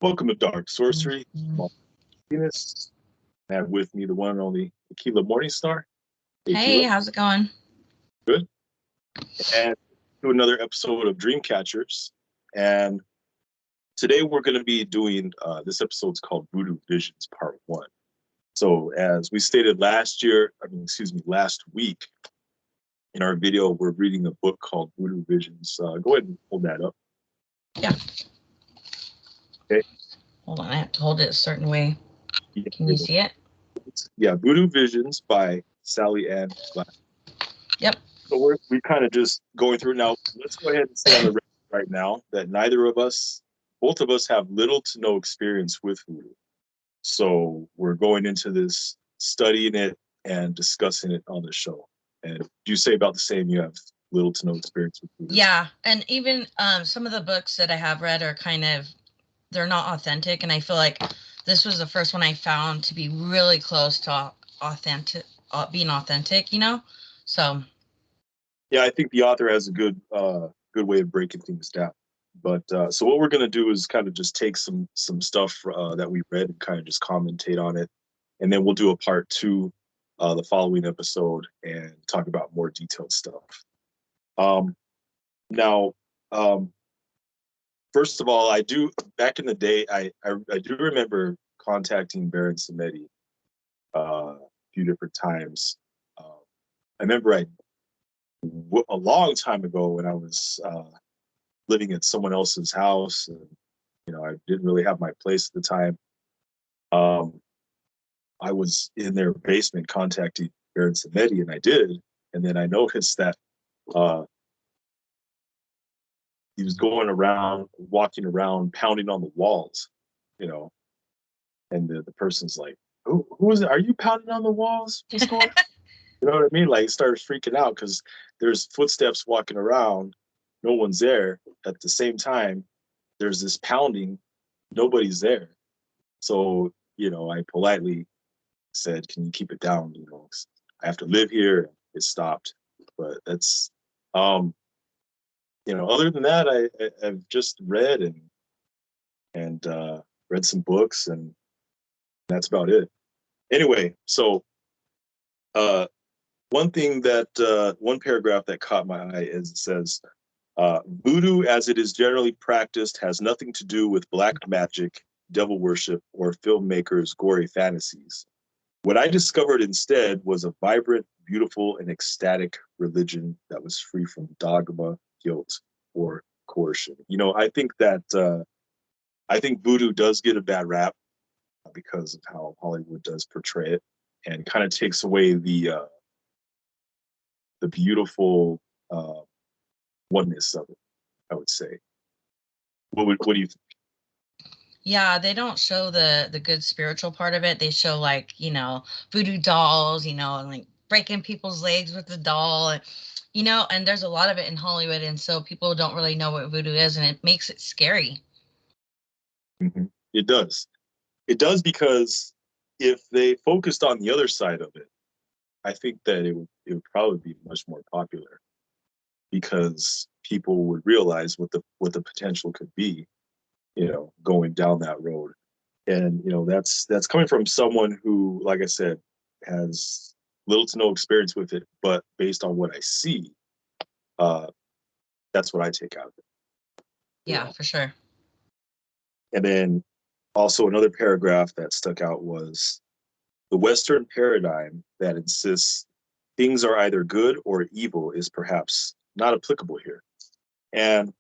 Welcome to Dark Sorcery. Martinez. I have with me the one and only Ikela Morningstar. Hey, how's it going? Good. And to another episode of DreamCatcherz. And today we're going to be doing, this episode's called Vodou Visions Part 1. So as we stated last week in our video, we're reading a book called Vodou Visions. Go ahead and hold that up. Yeah. Okay. Hold on, I have to hold it a certain way. Can you see it? Yeah, Vodou Visions by Sally Ann Glass. Yep. So we're kind of just going through now. Let's go ahead and say on the record right now that both of us have little to no experience with Vodou. So we're going into this, studying it and discussing it on the show. And you say about the same, you have little to no experience with Vodou. Yeah, and even some of the books that I have read are they're not authentic, and I feel like this was the first one I found to be really close to being authentic, So yeah, I think the author has a good way of breaking things down. But so what we're going to do is kind of just take some stuff that we read and kind of just commentate on it, and then we'll do a part 2 the following episode and talk about more detailed stuff. Now, first of all, back in the day, I do remember contacting Baron Samedi a few different times. I remember a long time ago when I was living at someone else's house, and I didn't really have my place at the time. I was in their basement contacting Baron Samedi, and I did, and then I noticed that he was walking around, pounding on the walls, and the person's like, "Who is it? Are you pounding on the walls? What's going on?" You know what I mean? Like, he started freaking out because there's footsteps walking around, no one's there. At the same time, there's this pounding, nobody's there. So, I politely said, "Can you keep it down? I have to live here." It stopped. But that's, other than that, I've just read and read some books, and that's about it. Anyway, so one paragraph that caught my eye is it says, "Vodou, as it is generally practiced, has nothing to do with black magic, devil worship, or filmmakers' gory fantasies. What I discovered instead was a vibrant, beautiful, and ecstatic religion that was free from dogma, guilt, or coercion." I think Vodou does get a bad rap because of how Hollywood does portray it, and kind of takes away the beautiful oneness of it, I would say. What do you think? Yeah, they don't show the good spiritual part of it. They show voodoo dolls, and like breaking people's legs with the doll, and there's a lot of it in Hollywood, and so people don't really know what voodoo is, and it makes it scary. Mm-hmm. It does because if they focused on the other side of it, I think that it would probably be much more popular, because people would realize what the potential could be, going down that road. And that's coming from someone who, like I said, has little to no experience with it, but based on what I see, that's what I take out of it. Yeah, for sure. And then also another paragraph that stuck out was, "The Western paradigm that insists things are either good or evil is perhaps not applicable here." And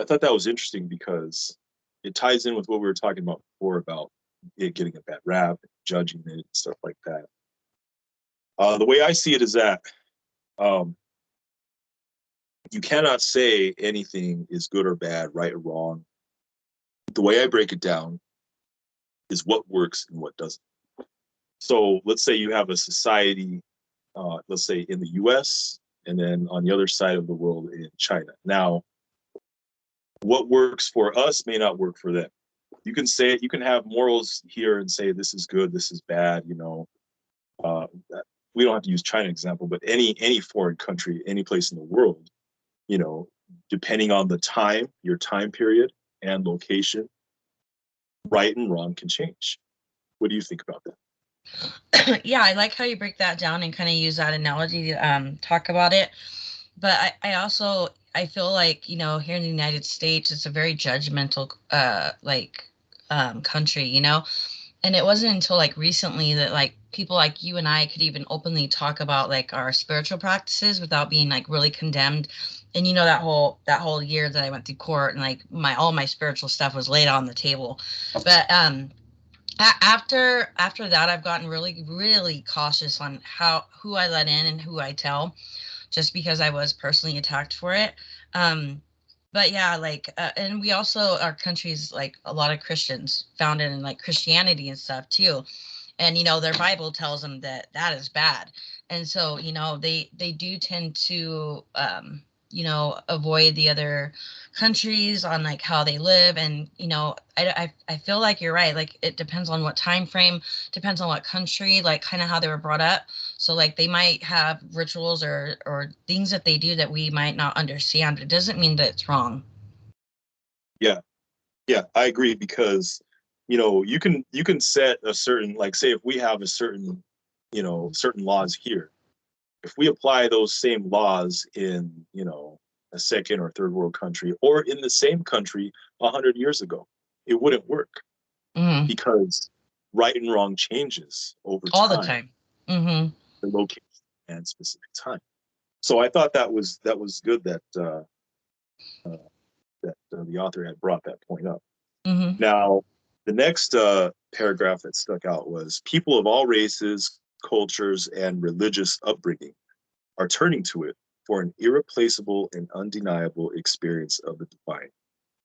I thought that was interesting because it ties in with what we were talking about before about it getting a bad rap, judging it, and stuff like that. The way I see it is that you cannot say anything is good or bad, right or wrong. The way I break it down is what works and what doesn't. So let's say you have a society, let's say in the US, and then on the other side of the world in China. Now, what works for us may not work for them. You can say it, you can have morals here and say this is good, this is bad, we don't have to use China example, but any foreign country, any place in the world, you know, depending on the time, your time period and location, right and wrong can change. What do you think about that? Yeah, I like how you break that down and kind of use that analogy to talk about it. But I also I feel like, you know, here in the United States, it's a very judgmental country, you know. And it wasn't until like recently that like people like you and I could even openly talk about like our spiritual practices without being like really condemned. And you know, that whole year that I went through court and like all my spiritual stuff was laid on the table. But after that, I've gotten really really cautious on who I let in and who I tell, just because I was personally attacked for it. Um, but yeah, like, and we also, our country's like a lot of Christians founded in like Christianity and stuff too. And, you know, their Bible tells them that that is bad. And so, you know, they do tend to, you know, avoid the other countries on like how they live. And, you know, I feel like you're right. Like it depends on what time frame, depends on what country, like kind of how they were brought up. So like they might have rituals or things that they do that we might not understand. It doesn't mean that it's wrong. Yeah, yeah, I agree because you know you can set a certain, like, say if we have a certain, you know, certain laws here, if we apply those same laws in, you know, a second or third world country or in the same country 100 years ago, it wouldn't work Hmm. because right and wrong changes over All the time, time. Hmm. the location and specific time. So I thought that was good that the author had brought that point up. Hmm. Now, the next paragraph that stuck out was people of all races, cultures, and religious upbringing are turning to it for an irreplaceable and undeniable experience of the divine.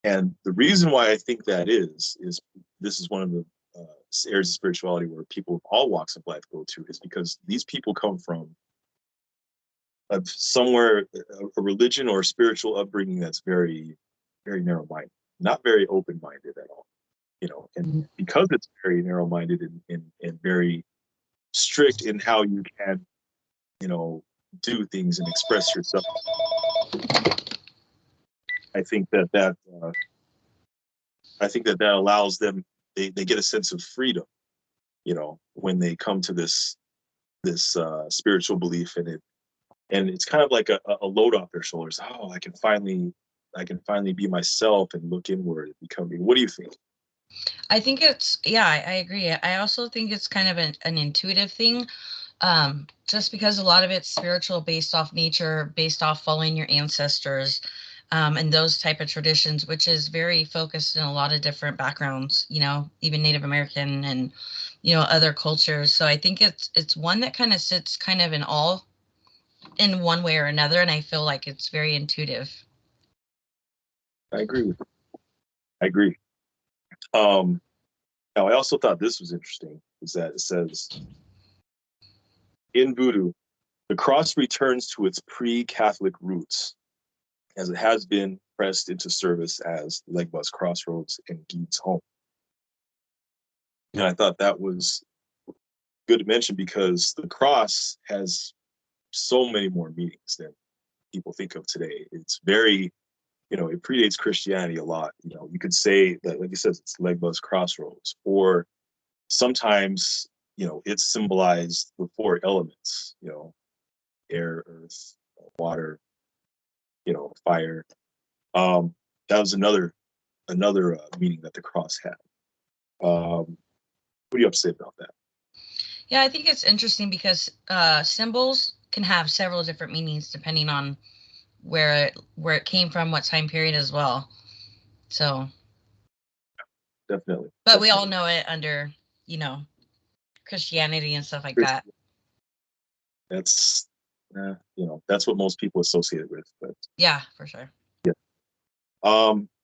And the reason why I think that is this is one of the areas of spirituality where people of all walks of life go to, is because these people come from somewhere, a religion or a spiritual upbringing that's very, very narrow-minded, not very open-minded at all. You know, and because it's very narrow-minded and very strict in how you can, you know, do things and express yourself, I think I think that allows them, they get a sense of freedom, you know, when they come to this spiritual belief in it, and it's kind of like a load off their shoulders. Oh, I can finally be myself and look inward and become me. What do you think? I think it's, yeah, I agree. I also think it's kind of an intuitive thing, just because a lot of it's spiritual, based off nature, based off following your ancestors, and those type of traditions, which is very focused in a lot of different backgrounds, you know, even Native American and, you know, other cultures. So I think it's one that kind of sits kind of in one way or another, and I feel like it's very intuitive. I agree with you. I agree. Um, Now, I also thought this was interesting, is that it says in Voodoo, the cross returns to its pre-Catholic roots, as it has been pressed into service as Legbus Crossroads and Gede's home. And I thought that was good to mention because the cross has so many more meanings than people think of today. It's very, you know, it predates Christianity a lot. You know, you could say that, like you said, it's Legbus Crossroads, or sometimes, you know, it's symbolized the four elements, you know, air, earth, water, you know, fire. That was another meaning that the cross had. What do you have to say about that? Yeah, I think it's interesting because symbols can have several different meanings depending on where it came from, what time period as well. So, Definitely, but we all definitely. know it under, you know, Christianity and stuff like Chris- that. That's, you know, that's what most people associate it with. But Yeah, for sure. yeah.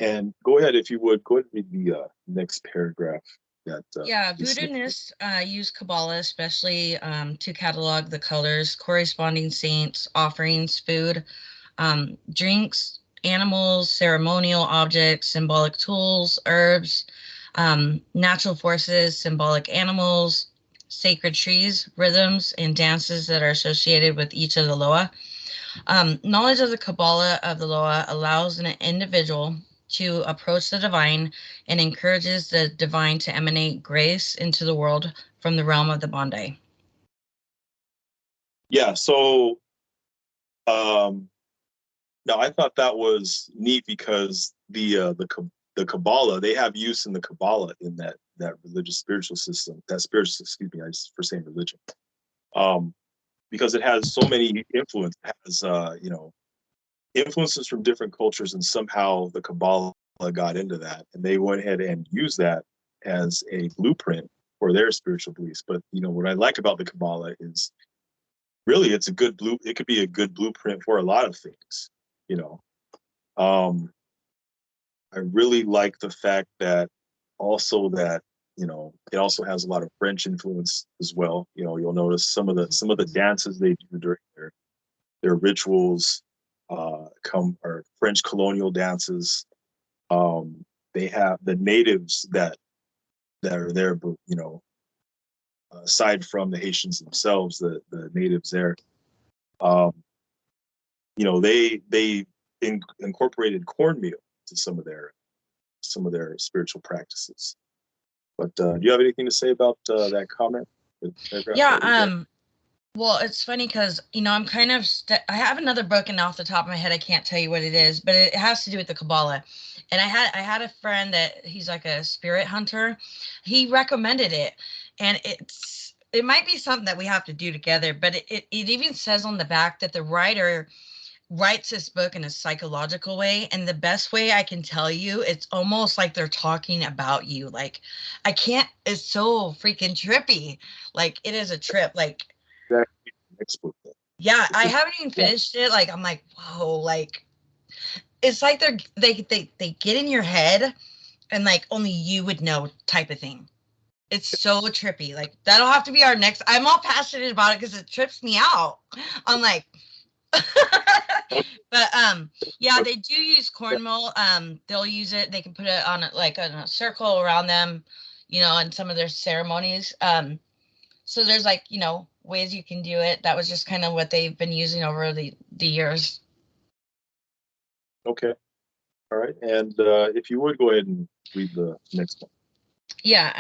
And go ahead, if you would, go ahead and read the next paragraph that Yeah, is snipped. Voodooists use Kabbalah especially to catalog the colors, corresponding saints, offerings, food, drinks, animals, ceremonial objects, symbolic tools, herbs, natural forces, symbolic animals, sacred trees, rhythms, and dances that are associated with each of the Loa. Knowledge of the Kabbalah of the Loa allows an individual to approach the divine and encourages the divine to emanate grace into the world from the realm of the Bondi. Yeah, so now I thought that was neat because the Kabbalah, they have use in the Kabbalah in that religious spiritual system, excuse me, I just for saying religion. Because it has so many influence, it has influences from different cultures, and somehow the Kabbalah got into that, and they went ahead and used that as a blueprint for their spiritual beliefs. But what I like about the Kabbalah is really it could be a good blueprint for a lot of things. I really like the fact that also that it also has a lot of French influence as well. You'll notice some of the dances they do during their rituals are French colonial dances. They have the natives that are there, but aside from the Haitians themselves, the natives there, they incorporated cornmeal to some of their spiritual practices. But do you have anything to say about that comment? Yeah. Well, it's funny because I'm kind of I have another book, and off the top of my head I can't tell you what it is, but it has to do with the Kabbalah. And I had a friend that he's like a spirit hunter. He recommended it, and it might be something that we have to do together. But it even says on the back that the writer writes this book in a psychological way, and the best way I can tell you, it's almost like they're talking about you. Like, it's so freaking trippy. Like, it is a trip. Like, yeah, I haven't even finished it. Like, I'm like, whoa, like, it's like they get in your head, and like only you would know type of thing. It's so trippy. Like, that'll have to be our next. I'm all passionate about it because it trips me out. I'm like, but yeah, they do use cornmeal. They'll use it. They can put it on a circle around them, in some of their ceremonies. So there's ways you can do it. That was just kind of what they've been using over the years. Okay. All right. And if you would go ahead and read the next one. Yeah.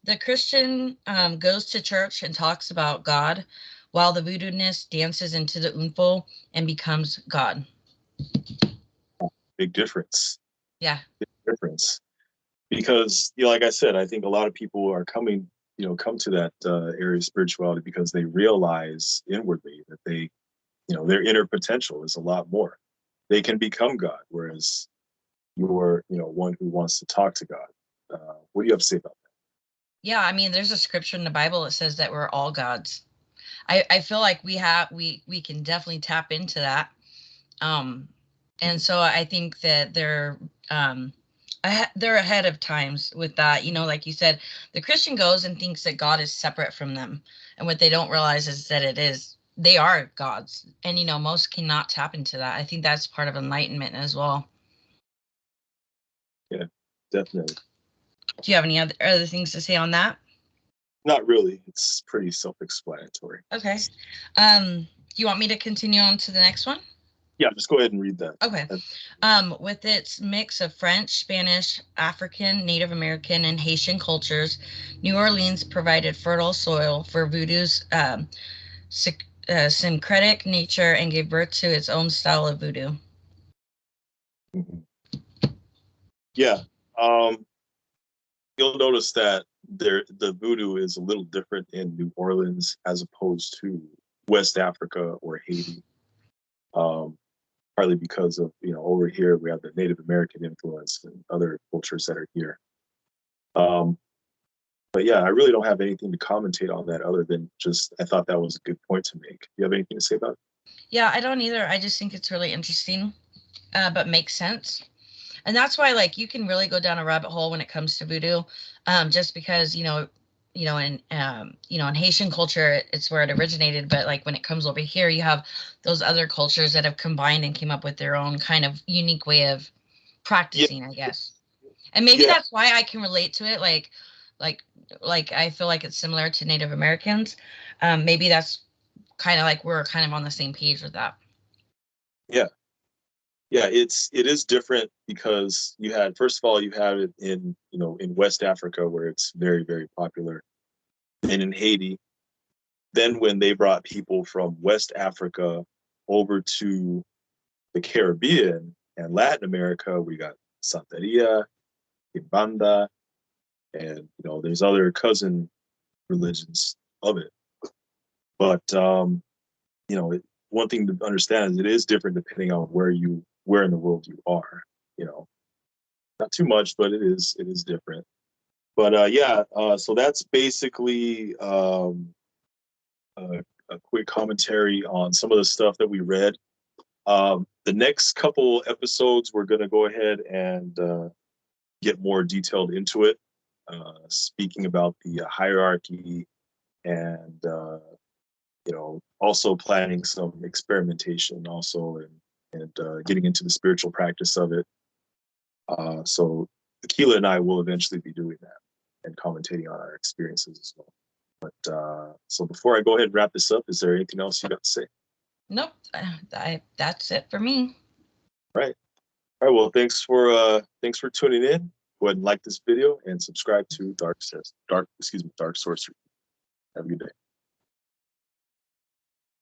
The Christian goes to church and talks about God, while the voodooist dances into the unfo and becomes God. Big difference. Yeah. Big difference. Because, like I said, I think a lot of people are come to that area of spirituality because they realize inwardly that they, their inner potential is a lot more. They can become God, whereas you're, one who wants to talk to God. What do you have to say about that? Yeah, I mean, there's a scripture in the Bible that says that we're all gods. I feel like we can definitely tap into that. And so I think that they're ahead of times with that. Like you said, the Christian goes and thinks that God is separate from them, and what they don't realize is that they are gods, and most cannot tap into that. I think that's part of enlightenment as well. Yeah, definitely. Do you have any other things to say on that? Not really. It's pretty self-explanatory. Okay. Do you want me to continue on to the next one? Yeah, just go ahead and read that. Okay. With its mix of French, Spanish, African, Native American, and Haitian cultures, New Orleans provided fertile soil for voodoo's syncretic nature and gave birth to its own style of voodoo. Mm-hmm. Yeah. You'll notice that the voodoo is a little different in New Orleans as opposed to West Africa or Haiti. Partly because of, over here we have the Native American influence and other cultures that are here. But yeah, I really don't have anything to commentate on that other than just I thought that was a good point to make. Do you have anything to say about it? Yeah, I don't either. I just think it's really interesting, but makes sense. And that's why, like, you can really go down a rabbit hole when it comes to voodoo, just because, in Haitian culture, it's where it originated. But like when it comes over here, you have those other cultures that have combined and came up with their own kind of unique way of practicing, I guess. And maybe that's why I can relate to it. Like I feel like it's similar to Native Americans. Maybe that's kind of like we're kind of on the same page with that. Yeah. Yeah, it is different because you had, first of all, you had it in, you know, in West Africa where it's very, very popular, and in Haiti. Then when they brought people from West Africa over to the Caribbean and Latin America, we got Santeria, Kimbanda, and you know, there's other cousin religions of it. But you know, one thing to understand is it is different depending on where in the world you are. You know, not too much, but it is different. But yeah, so that's basically a quick commentary on some of the stuff that we read. The next couple episodes, we're going to go ahead and get more detailed into it, speaking about the hierarchy and you know, also planning some experimentation also, and getting into the spiritual practice of it. So Ikela and I will eventually be doing that and commentating on our experiences as well. But so before I go ahead and wrap this up, is there anything else you got to say? Nope, that's it for me. Right. All right. Well, thanks for tuning in. Go ahead and like this video and subscribe to Dark Sorcery. Have a good day.